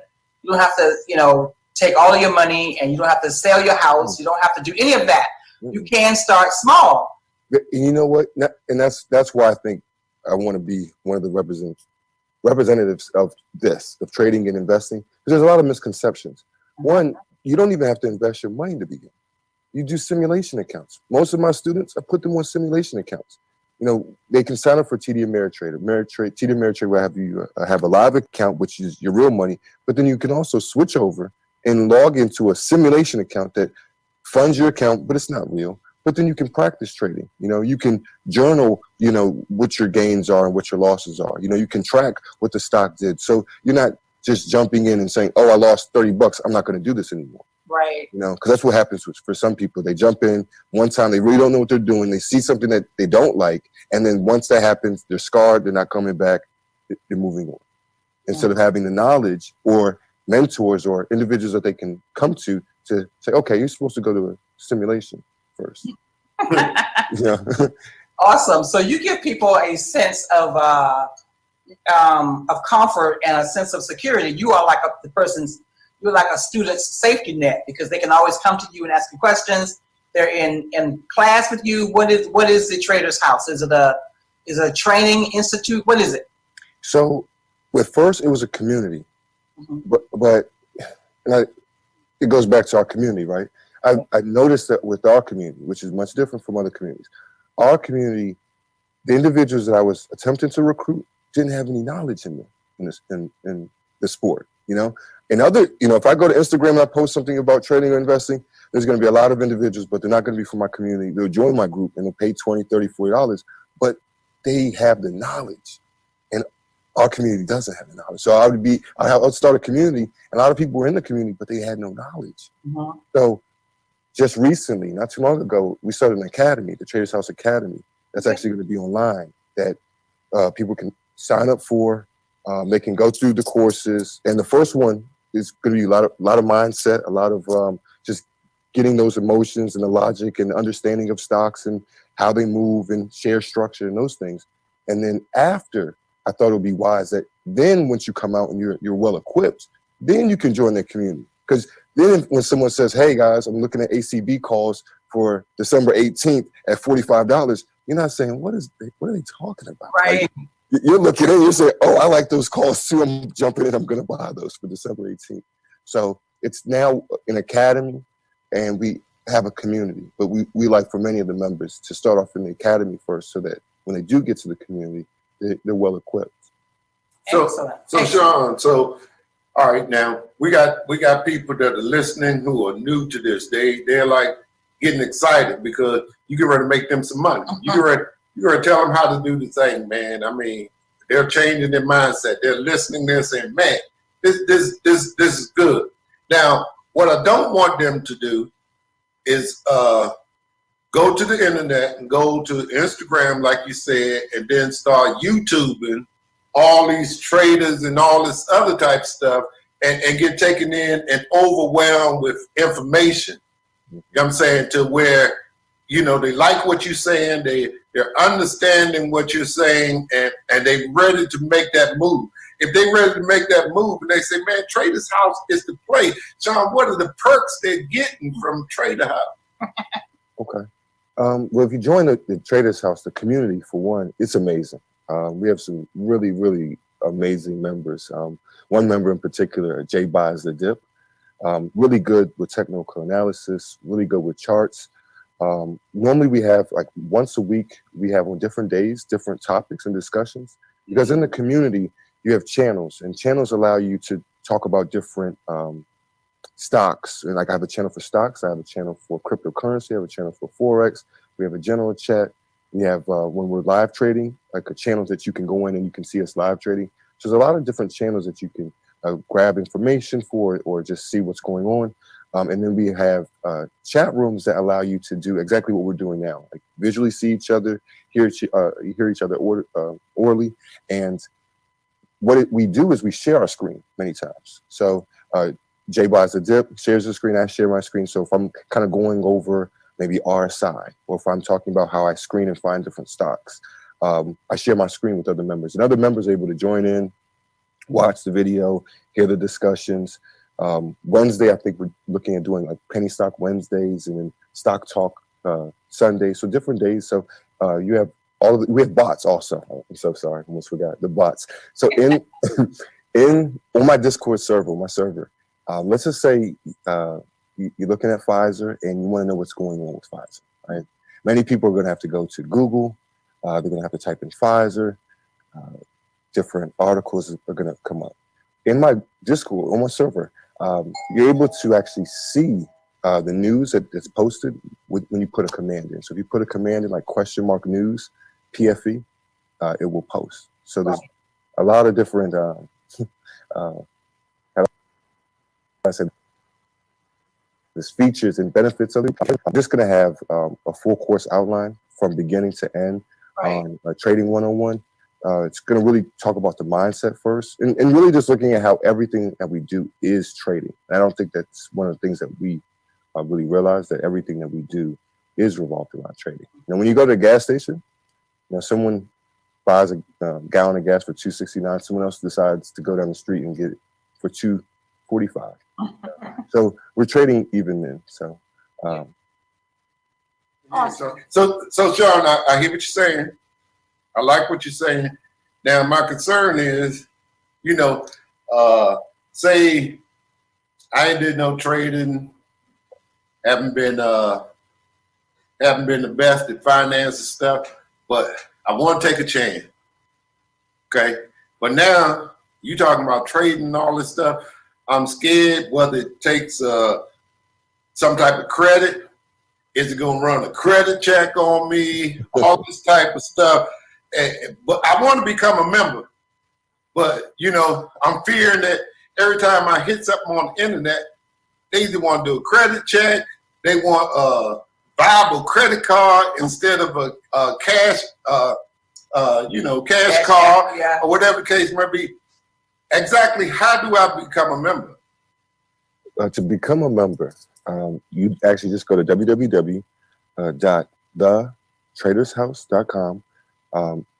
you know, take all of your money, and you don't have to sell your house. You don't have to do any of that. You can start small. You know what? And that's why I think I want to be one of the representatives of this, of trading and investing. Because there's a lot of misconceptions. One, you don't even have to invest your money to begin. You do simulation accounts. Most of my students, I put them on simulation accounts. You know, they can sign up for TD Ameritrade. TD Ameritrade will have you have a live account, which is your real money, but then you can also switch over and log into a simulation account that funds your account, but it's not real. But then you can practice trading. You know, you can journal, you know, what your gains are and what your losses are. You know, you can track what the stock did. So you're not just jumping in and saying, oh, I lost $30. I'm not going to do this anymore. Right. You know, because that's what happens for some people. They jump in one time, they really don't know what they're doing. They see something that they don't like. And then once that happens, they're scarred. They're not coming back. They're moving on. Instead of having the knowledge or mentors or individuals that they can come to say, okay, you're supposed to go to a simulation first. Yeah. Awesome. So you give people a sense of comfort and a sense of security. You are like you're like a student's safety net, because they can always come to you and ask you questions. They're in class with you. What is the Trader's House? Is it a training institute? What is it? So with first, it was a community, but it goes back to our community, right? I noticed that with our community, which is much different from other communities, our community, the individuals that I was attempting to recruit didn't have any knowledge in the sport, you know? And if I go to Instagram and I post something about trading or investing, there's going to be a lot of individuals, but they're not going to be from my community. They'll join my group and they'll pay $20, $30, $40, but they have the knowledge. And our community doesn't have the knowledge. So I would start a community, and a lot of people were in the community, but they had no knowledge. So just recently, not too long ago, we started an academy, the Trader's House Academy, that's actually going to be online, that people can sign up for. They can go through the courses. And the first one is going to be a lot of mindset, a lot of just getting those emotions and the logic and the understanding of stocks and how they move and share structure and those things. And then after, I thought it would be wise that then once you come out and you're well equipped, then you can join their community. Because then when someone says, hey guys, I'm looking at ACB calls for December 18th at $45, you're not saying, what are they talking about? Right. Like, you're looking in, you say, oh, I like those calls too. I'm jumping in, I'm going to buy those for December 18th. So it's now an academy, and we have a community. But we like for many of the members to start off in the academy first, so that when they do get to the community, they're well equipped. So Sean, all right, now we got people that are listening who are new to this. They're like getting excited because you get ready to make them some money. You get ready to tell them how to do the thing, man. I mean, they're changing their mindset. They're listening. They're saying, man, this is good. Now, what I don't want them to do is go go to the internet and go to Instagram, like you said, and then start YouTubing all these traders and all this other type of stuff, and get taken in and overwhelmed with information. You know what I'm saying? To where, you know, they like what you're saying, they're understanding what you're saying, and they're ready to make that move. If they're ready to make that move and they say, man, Trader's House is the play. John, what are the perks they're getting from Trader House? Okay. Well, if you join the Trader's House, the community, for one, it's amazing. We have some really, really amazing members. One member in particular, Jay Buys the Dip, really good with technical analysis, really good with charts. Normally we have like once a week, we have on different days, different topics and discussions, because in the community, you have channels, and channels allow you to talk about different stocks. And like I have a channel for stocks, I have a channel for cryptocurrency, I have a channel for Forex, we have a general chat. We have, when we're live trading, like a channel that you can go in and you can see us live trading. So there's a lot of different channels that you can grab information for or just see what's going on. And then we have chat rooms that allow you to do exactly what we're doing now, like visually see each other, hear each other orally. And what we do is we share our screen many times. So Jay Buys the Dip, shares the screen, I share my screen. So if I'm kind of going over maybe RSI, or if I'm talking about how I screen and find different stocks, I share my screen with other members, and other members are able to join in, watch the video, hear the discussions. Wednesday, I think we're looking at doing like penny stock Wednesdays and then stock talk Sundays. So different days. So you have we have bots also. I'm so sorry, I almost forgot the bots. So on my Discord server, my server, let's just say you're looking at Pfizer and you want to know what's going on with Pfizer, right? Many people are going to have to go to Google. They're going to have to type in Pfizer. Different articles are going to come up. In my Discord, on my server, you're able to actually see the news that's posted when you put a command in. So if you put a command in like !news, PFE, it will post. So there's a lot of different, I said, there's features and benefits of it. I'm just going to have a full course outline from beginning to end on Trading 101. It's going to really talk about the mindset first and really just looking at how everything that we do is trading. I don't think that's one of the things that we really realize, that everything that we do is revolved around trading. Now, when you go to a gas station, someone buys a gallon of gas for $2.69, someone else decides to go down the street and get it for $2.45. So we're trading even then. So, awesome. So Sean, I hear what you're saying. I like what you're saying. Now, my concern is, say I ain't did no trading, haven't been the best at finance and stuff, but I want to take a chance. Okay, but now you talking about trading and all this stuff. I'm scared whether it takes some type of credit. Is it going to run a credit check on me? All this type of stuff. But I want to become a member. But, I'm fearing that every time I hit something on the internet, they either want to do a credit check, they want a viable credit card instead of a cash, cash card, or whatever the case might be. Exactly how do I become a member? To become a member, you actually just go to www.thetradershouse.com.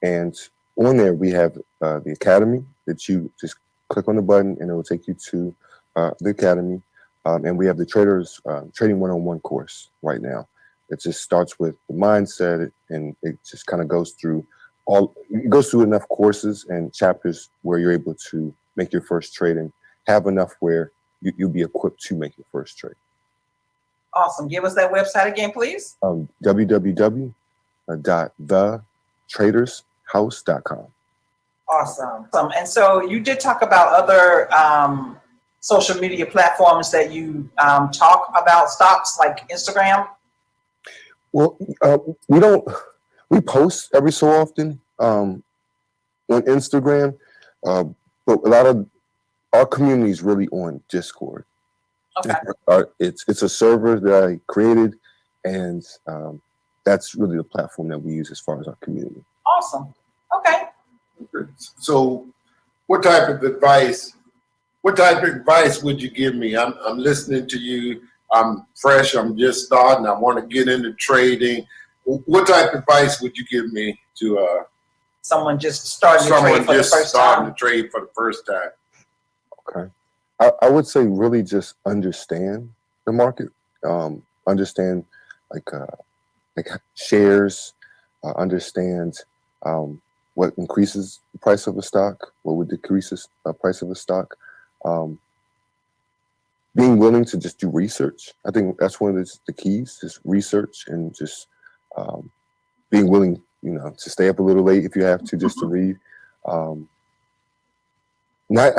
And on there, we have the Academy that you just click on the button and it will take you to the Academy. And we have the Trading 101 course right now. It just starts with the mindset and it just kind of goes through enough courses and chapters where you're able to make your first trade and have enough where you'll be equipped to make your first trade. Awesome. Give us that website again, please. www.thetradershouse.com. Awesome. And so you did talk about other social media platforms that you talk about stocks, like Instagram. Well, we post every so often on Instagram, but a lot of our community is really on Discord. Okay. It's a server that I created, and that's really the platform that we use as far as our community. Awesome. Okay. So what type of advice would you give me? I'm listening to you. I'm fresh. I'm just starting. I want to get into trading. What type of advice would you give me to someone just starting to trade for the first time? Okay. I would say really just understand the market. Understand like shares. Understand what increases the price of a stock, what would decrease the price of a stock. Being willing to just do research. I think that's one of the keys, just research and just being willing, to stay up a little late if you have to, just to read. Not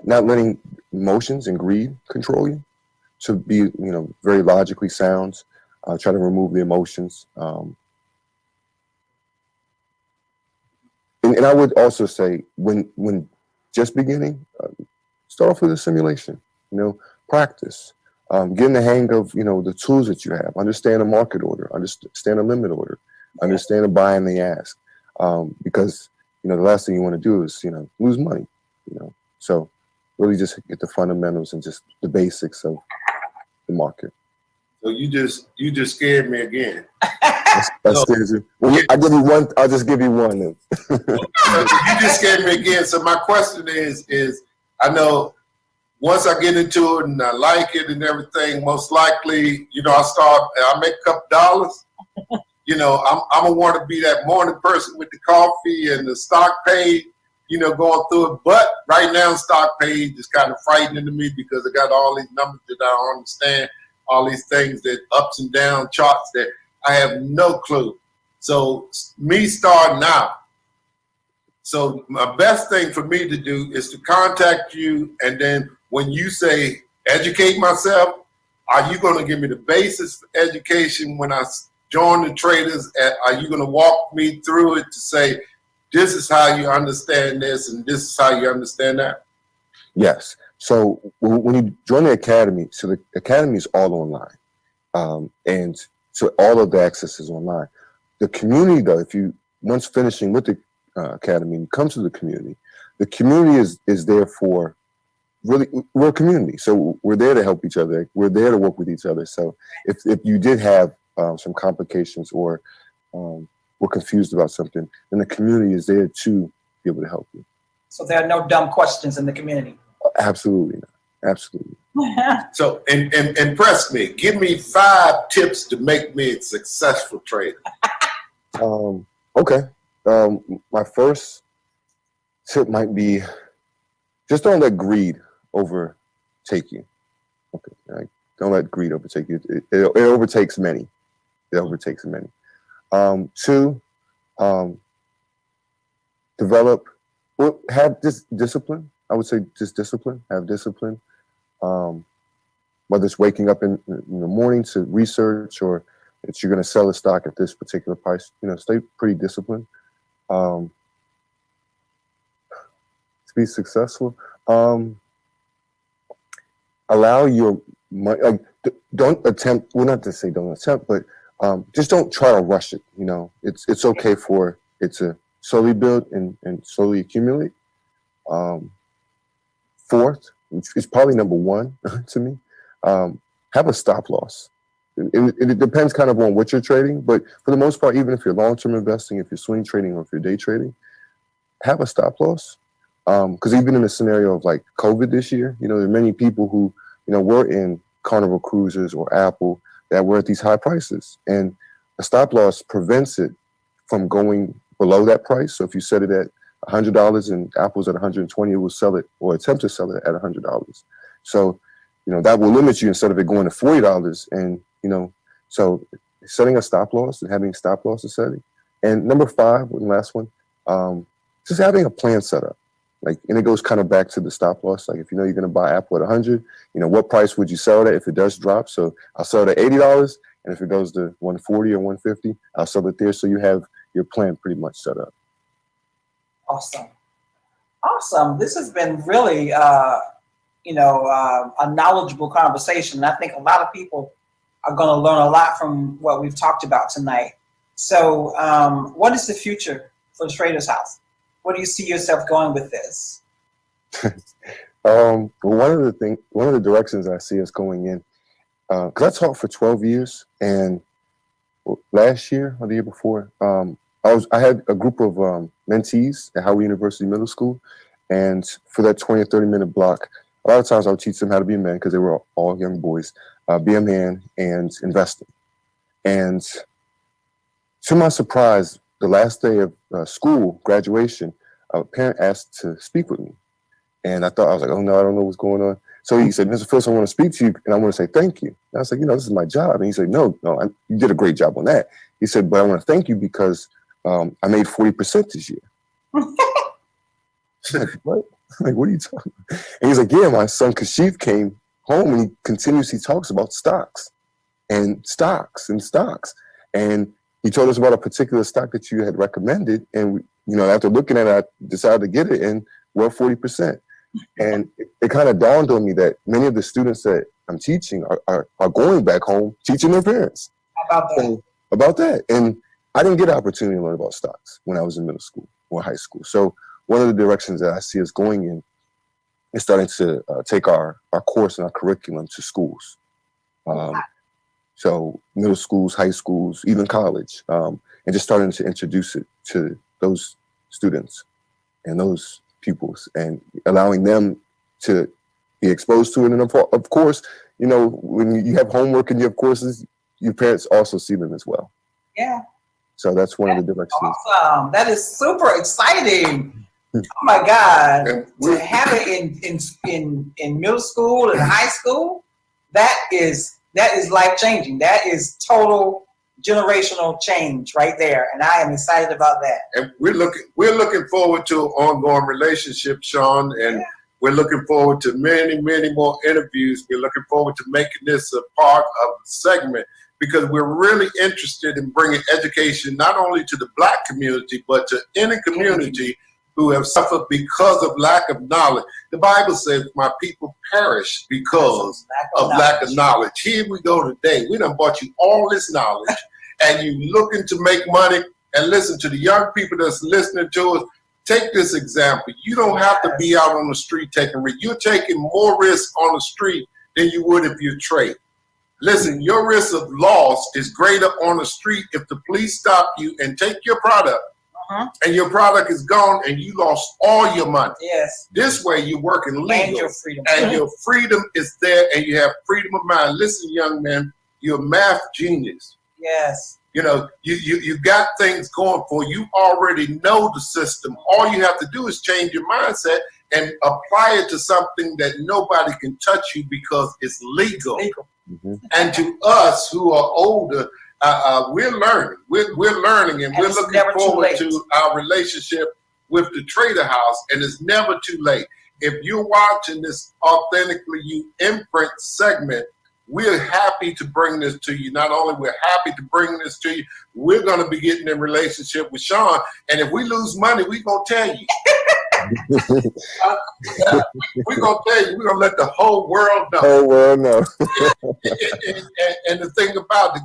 letting emotions and greed control you. To be, very logically sound. Try to remove the emotions. And I would also say when just beginning, start off with a simulation. Practice. Get in the hang of the tools that you have. Understand a market order. Understand a limit order. Understand a buy and the ask. Because the last thing you want to do is lose money. So really just get the fundamentals and just the basics of the market. So you just scared me again. That's scared. Well, I give you one. I'll just give you one. Then. You just scared me again. So my question is I know once I get into it and I like it and everything, most likely, I make a couple dollars. I'm gonna want to be that morning person with the coffee and the stock page, going through it. But right now, stock page is kind of frightening to me because I got all these numbers that I don't understand, all these things that ups and down charts that I have no clue. So me starting out. So my best thing for me to do is to contact you, and then when you say educate myself, are you going to give me the basis for education when I join the traders? Are you going to walk me through it to say, this is how you understand this and this is how you understand that? Yes. So when you join the academy, so the academy is all online. And so all of the access is online. The community, though, if you, once finishing with the academy, you come to the community is there for, really, we're a community. So we're there to help each other. We're there to work with each other. So if you did have some complications or were confused about something, then the community is there to be able to help you. So there are no dumb questions in the community? Absolutely not. Absolutely. So, and impress me. Give me 5 tips to make me a successful trader. Okay. My first tip might be just don't let greed overtake you. Okay. Don't let greed overtake you. It overtakes many. It overtakes many. 2, have this discipline. I would say just discipline. Have discipline. Whether it's waking up in the morning to research or that you're going to sell a stock at this particular price, stay pretty disciplined. To be successful, allow your money. Don't attempt. Well, not to say don't attempt, but just don't try to rush it. It's okay for it to slowly build and slowly accumulate. 4th, which is probably number 1 to me, have a stop loss. It depends kind of on what you're trading, but for the most part, even if you're long-term investing, if you're swing trading or if you're day trading, have a stop loss. Because even in a scenario of like COVID this year, there are many people who, were in Carnival Cruises or Apple that were at these high prices. And a stop loss prevents it from going below that price. So if you set it at $100 and Apple's at 120, it will sell it or attempt to sell it at $100. So, that will limit you instead of it going to $40. And, so setting a stop loss and having stop losses setting. And number 5, and last one, just having a plan set up. And it goes kind of back to the stop loss. Like if you're going to buy Apple at 100, what price would you sell it at if it does drop? So I'll sell it at $80. And if it goes to 140 or 150, I'll sell it there. So you have your plan pretty much set up. Awesome. This has been really, a knowledgeable conversation. I think a lot of people are going to learn a lot from what we've talked about tonight. So what is the future for Trader's House? Where do you see yourself going with this? Well, one of the directions I see us going in, because I taught for 12 years, and last year or the year before, I had a group of mentees at Howard University Middle School, and for that 20 or 30-minute block, a lot of times I would teach them how to be a man, because they were all young boys, be a man and investing. And to my surprise, the last day of school, graduation, a parent asked to speak with me. And I was like, oh no, I don't know what's going on. So he said, Mr. Phillips, I want to speak to you, and I want to say thank you. And I was like, this is my job. And he said, no, you did a great job on that. He said, but I want to thank you because I made 40% this year. I'm like, what? I'm like, what are you talking about? And he's like, yeah, my son Kashif came home and he talks about stocks and stocks and stocks. And he told us about a particular stock that you had recommended. And, after looking at it, I decided to get it, and we're 40%. And it kind of dawned on me that many of the students that I'm teaching are going back home teaching their parents about that. And I didn't get an opportunity to learn about stocks when I was in middle school or high school. So one of the directions that I see us going in is starting to take our course and our curriculum to schools. So middle schools, high schools, even college, and just starting to introduce it to those students and those pupils, and allowing them to be exposed to it. And of course, when you have homework and you have courses, your parents also see them as well. Yeah. So that's one of the directions. Awesome. That is super exciting. Oh my God. To have it in middle school and high school, that is life changing. That is total generational change right there, and I am excited about that. And we're looking forward to an ongoing relationship, Sean, and we're looking forward to many, many more interviews. We're looking forward to making this a part of the segment, because we're really interested in bringing education not only to the Black community, but to any community who have suffered because of lack of knowledge. The Bible says, my people perish because of lack of knowledge. Here we go today. We done bought you all this knowledge, and you looking to make money. And listen to the young people that's listening to us. Take this example. You don't have to be out on the street taking risk. You're taking more risk on the street than you would if you trade. Listen, your risk of loss is greater on the street if the police stop you and take your product, and your product is gone and you lost all your money. Yes. This way you're working legal. And your freedom. And your freedom is there, and you have freedom of mind. Listen, young man, you're a math genius. Yes. You got things going for you. Already know the system. All you have to do is change your mindset and apply it to something that nobody can touch you because it's legal. And to us who are older, we're learning. We're learning, and we're looking forward to our relationship with the Trader House, and it's never too late. If you're watching this Authentically You imprint segment, we're happy to bring this to you. Not only we're happy to bring this to you, we're going to be getting in relationship with Sean, and if we lose money, we're going to tell you. We're going to tell you. We're going to let the whole world know. Whole world know. And the good thing about it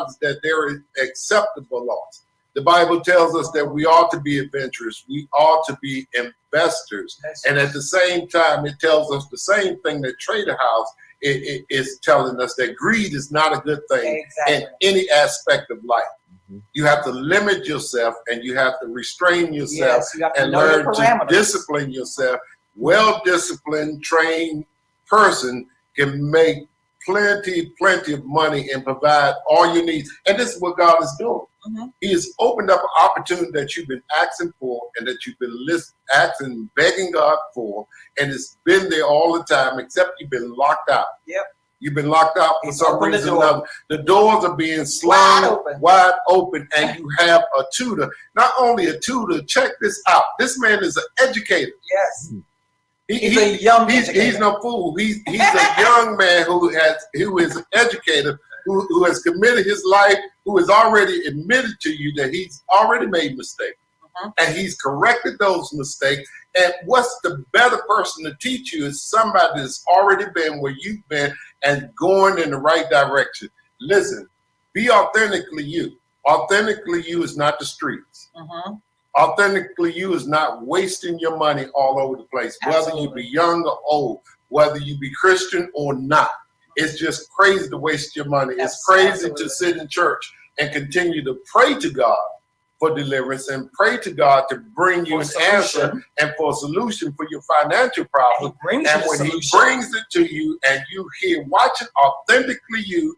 is that there is acceptable loss. The Bible tells us that we ought to be adventurous. We ought to be investors. And at the same time, it tells us the same thing that Trader House is telling us, that greed is not a good thing in any aspect of life. You have to limit yourself, and you have to restrain yourself, and learn to discipline yourself. Well-disciplined, trained person can make plenty of money and provide all your needs. And this is what God is doing. He has opened up an opportunity that you've been asking for, and that you've been asking, begging God for, and it's been there all the time, except you've been locked out. You've been locked out for some reason or another. The doors are being slung wide open, and you have a tutor. Not only a tutor, check this out. This man is an educator. Yes. He's a young educator. He's no fool. He's a young man who is an educator, who has committed his life, who has already admitted to you that he's already made mistakes. And he's corrected those mistakes. And what's the better person to teach you is somebody that's already been where you've been and going in the right direction. Listen, be authentically you. Authentically You is not the streets. Authentically You is not wasting your money all over the place, whether you be young or old, whether you be Christian or not. It's just crazy to waste your money. It's crazy to sit in church and continue to pray to God for deliverance and pray to God to bring you an answer and for a solution for your financial problem. And when He brings it to you and you hear, watching Authentically You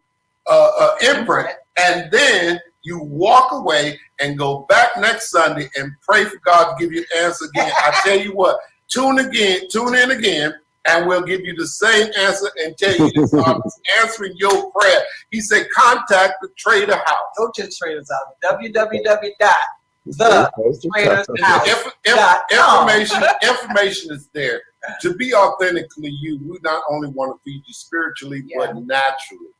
imprint, and then you walk away and go back next Sunday and pray for God to give you an answer again. I tell you what, tune in again, and we'll give you the same answer and tell you that God is answering your prayer. He said, contact the Trader House. Go to the Trader's House. www.thetradershouse.com. Information is there. To be authentically you, we not only want to feed you spiritually, but naturally.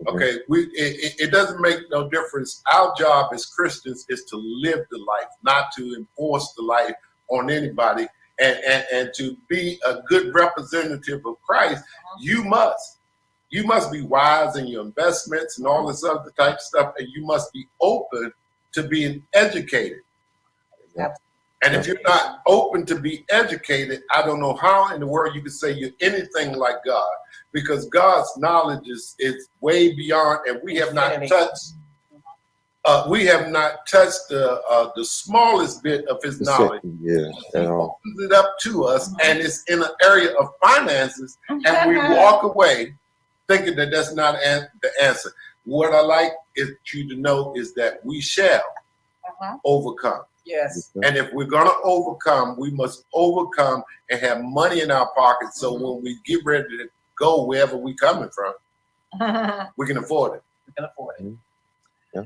Okay, it doesn't make no difference. Our job as Christians is to live the life, not to enforce the life on anybody. And to be a good representative of Christ, you must be wise in your investments and all this other type of stuff, and you must be open to being educated. And if you're not open to be educated, I don't know how in the world you can say you're anything like God, because God's knowledge is way beyond, and we have not touched. We have not touched the smallest bit of His knowledge. He opens it up to us, and it's in an area of finances, and we walk away thinking that that's not the answer. What I like is you to know is that we shall overcome. Yes. And if we're going to overcome, we must overcome and have money in our pockets. So when we get ready to go wherever we're coming from, we can afford it. We can afford it. Yeah.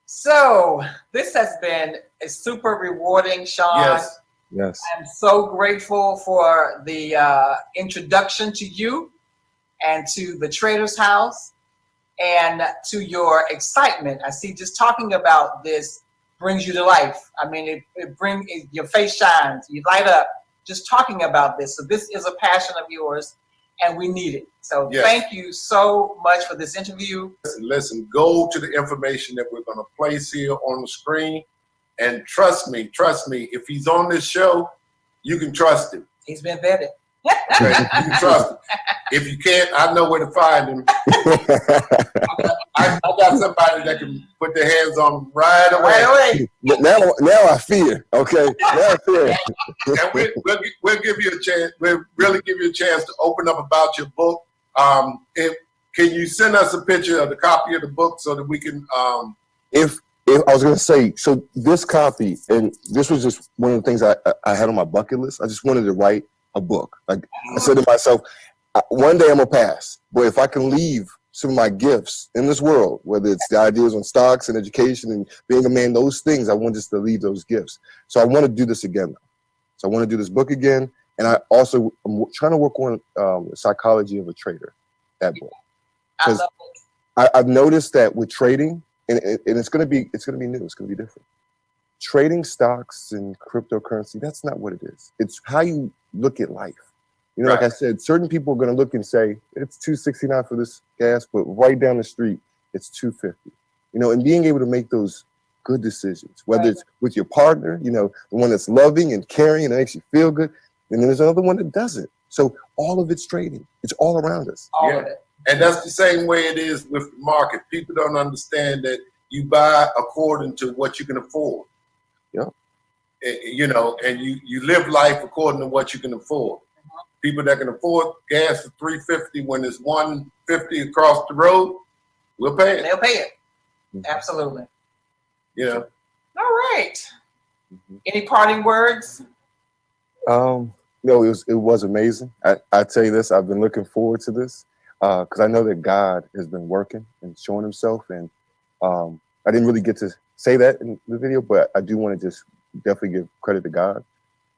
So this has been a super rewarding, Sean. Yes. I'm so grateful for the introduction to you and to the Trader's House and to your excitement. I see just talking about this brings you to life. I mean, your face shines, you light up just talking about this. So this is a passion of yours, and we need it. So thank you so much for this interview. Listen, go to the information that we're going to place here on the screen, and trust me, if he's on this show, you can trust him. He's been vetted. Okay, you can trust him. If you can't, I know where to find him. I got somebody that can put their hands on him right away. But now I fear. Okay, now I fear. And we'll give you a chance. We'll really give you a chance to open up about your book. Can you send us a picture of the copy of the book so that we can? If I was going to say, so this copy, and this was just one of the things I had on my bucket list. I just wanted to write a book. Like I said to myself, one day I'm gonna pass, but if I can leave some of my gifts in this world, whether it's the ideas on stocks and education and being a man, those things, I want just to leave those gifts. So I want to do this again. So I want to do this book again, and I'm trying to work on the psychology of a trader. That book, because I've noticed that with trading, and it's gonna be new. It's gonna be different. Trading stocks and cryptocurrency, that's not what it is. It's how you look at life. You know, like I said, certain people are going to look and say, it's $2.69 for this gas, but right down the street, it's $2.50. You know, and being able to make those good decisions, whether it's with your partner, you know, the one that's loving and caring and makes you feel good, and then there's another one that doesn't. So all of it's trading. It's all around us. All of it. And that's the same way it is with the market. People don't understand that you buy according to what you can afford. Yeah. You know, and you live life according to what you can afford. People that can afford gas for $3.50 when it's $1.50 across the road, we'll pay it. They'll pay it. Absolutely. Yeah. All right. Any parting words? No, it was amazing. I tell you this, I've been looking forward to this because I know that God has been working and showing Himself, and I didn't really get to say that in the video, but I do want to just definitely give credit to God.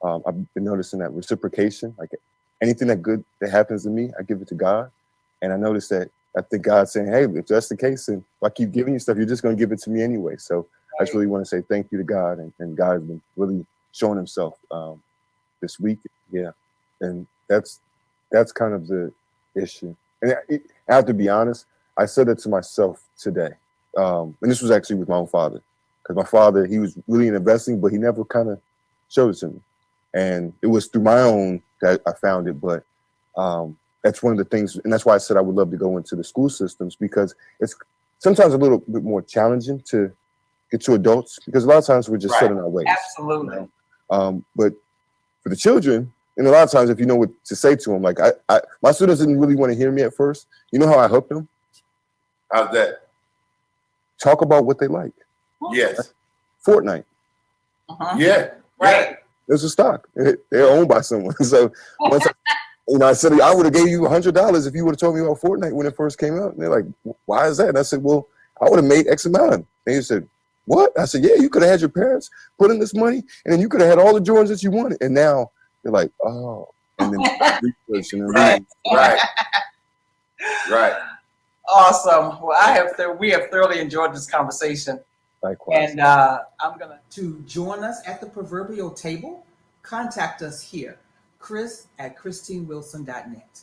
I've been noticing that reciprocation, like anything that happens to me, I give it to God. And I noticed that I think God's saying, hey, if that's the case, and if I keep giving you stuff, you're just going to give it to me anyway. So I just really want to say thank you to God. And God has been really showing Himself this week. Yeah. And that's kind of the issue. And I have to be honest, I said it to myself today. And this was actually with my own father, because my father, he was really in investing, but he never kind of showed it to me. And it was through my own that I found it. But that's one of the things, and that's why I said I would love to go into the school systems, because it's sometimes a little bit more challenging to get to adults, because a lot of times we're just set in our ways. Absolutely. You know? But for the children, and a lot of times if you know what to say to them, like my students didn't really want to hear me at first. You know how I helped them? How's that? Talk about what they like. Yes. Fortnite. Yeah. Right. There's a stock. They're owned by someone. So once I said, I would have gave you $100 if you would have told me about Fortnite when it first came out. And they're like, why is that? And I said, well, I would have made X amount. And they said, what? I said, yeah, you could have had your parents put in this money, and then you could have had all the Jordans that you wanted. And now they're like, oh. And then research and right. Awesome. Well, we have thoroughly enjoyed this conversation. Likewise. And I'm going to join us at the proverbial table. Contact us here, Chris@ChristineWilson.net.